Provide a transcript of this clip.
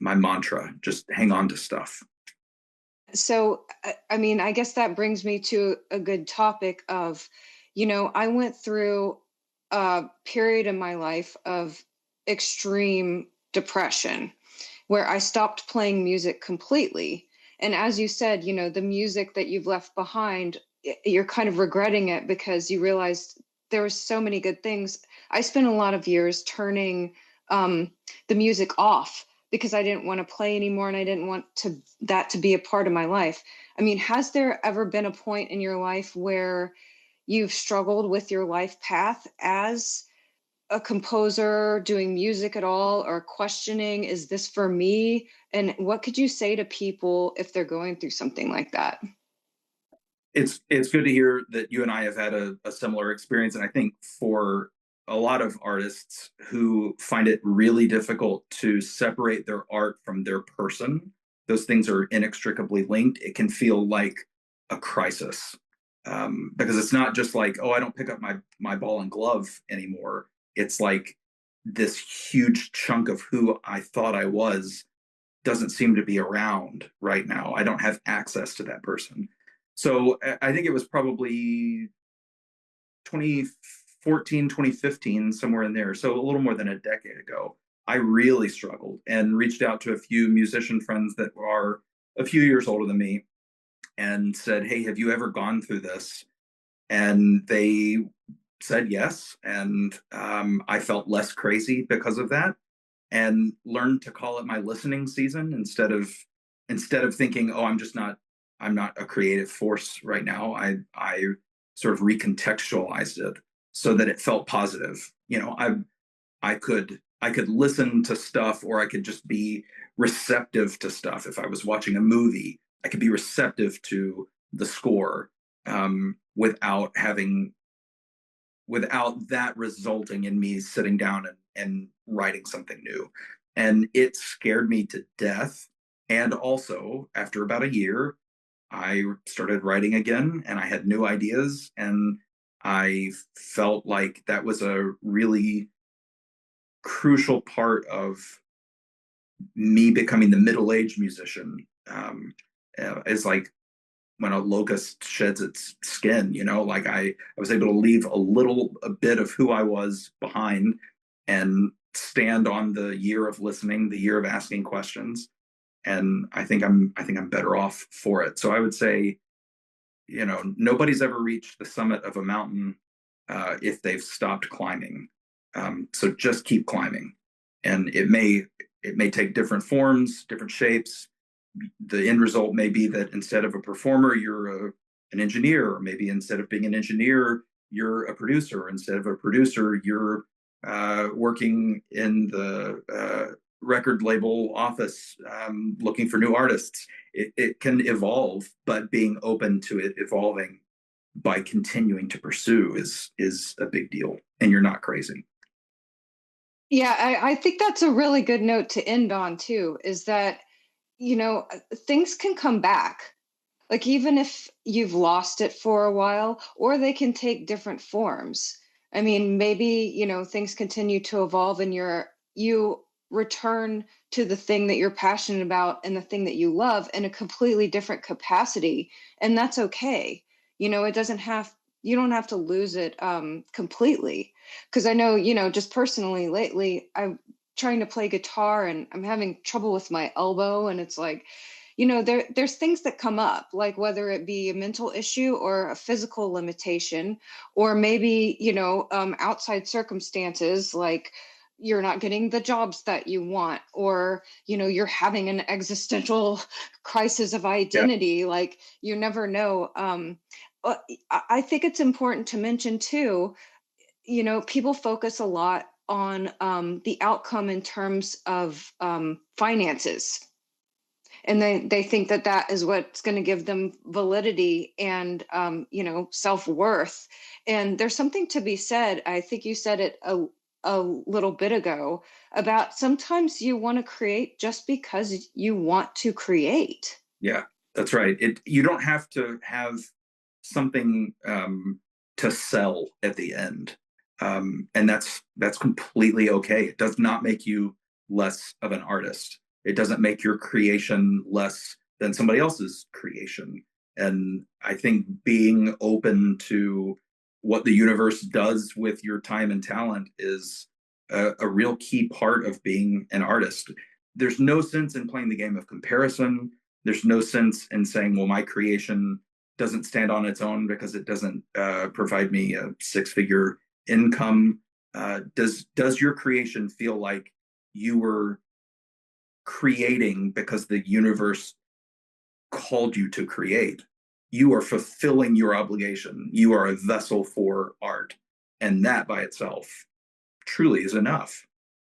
my mantra. Just hang on to stuff. So, I mean, I guess that brings me to a good topic of, I went through a period in my life of extreme depression where I stopped playing music completely. And as you said, the music that you've left behind, you're kind of regretting it because you realized there were so many good things. I spent a lot of years turning um, the music off because I didn't want to play anymore and I didn't want that to be a part of my life. I mean, has there ever been a point in your life where you've struggled with your life path as a composer doing music at all, or questioning, is this for me? And what could you say to people if they're going through something like that? It's good to hear that you and I have had a similar experience, and I think for a lot of artists who find it really difficult to separate their art from their person, those things are inextricably linked. It can feel like a crisis, because it's not just like, oh, I don't pick up my ball and glove anymore. It's like this huge chunk of who I thought I was doesn't seem to be around right now. I don't have access to that person. So I think it was probably 2014, 2015, somewhere in there. So a little more than a decade ago. I really struggled and reached out to a few musician friends that are a few years older than me and said, hey, have you ever gone through this? And they said yes. And I felt less crazy because of that and learned to call it my listening season instead of thinking, oh, I'm not a creative force right now. I sort of recontextualized it so that it felt positive. I could listen to stuff, or I could just be receptive to stuff. If I was watching a movie, I could be receptive to the score, without that resulting in me sitting down and writing something new. And it scared me to death. And also, after about a year, I started writing again and I had new ideas. And I felt like that was a really crucial part of me becoming the middle aged musician. It's like when a locust sheds its skin, like I was able to leave a bit of who I was behind and stand on the year of listening, the year of asking questions. And I think I'm better off for it. So I would say, nobody's ever reached the summit of a mountain if they've stopped climbing. So just keep climbing. And it may take different forms, different shapes. The end result may be that instead of a performer, you're an engineer, or maybe instead of being an engineer, you're a producer. Instead of a producer, you're working in the record label office, looking for new artists. It can evolve, but being open to it evolving by continuing to pursue is a big deal, and you're not crazy. Yeah, I think that's a really good note to end on too, is that, things can come back. Like even if you've lost it for a while, or they can take different forms. I mean, maybe, things continue to evolve and you return to the thing that you're passionate about and the thing that you love in a completely different capacity. And that's okay. It doesn't have you don't have to lose it completely. Because I know, just personally lately, I'm trying to play guitar and I'm having trouble with my elbow. And it's like, there's things that come up, like whether it be a mental issue or a physical limitation, or maybe, outside circumstances like you're not getting the jobs that you want, or, you're having an existential crisis of Yeah. identity. Like you never know. I think it's important to mention too, people focus a lot on the outcome in terms of finances, and they think that that is what's going to give them validity and self-worth. And there's something to be said, I think you said it a little bit ago, about sometimes you want to create just because you want to create. Yeah, that's right. You don't have to have something to sell at the end, and that's completely okay. It does not make you less of an artist. It doesn't make your creation less than somebody else's creation. And I think being open to what the universe does with your time and talent is a real key part of being an artist. There's no sense in playing the game of comparison. There's no sense in saying, well, my creation doesn't stand on its own because it doesn't provide me a six-figure income. Does your creation feel like you were creating because the universe called you to create? You are fulfilling your obligation. You are a vessel for art. And that by itself truly is enough.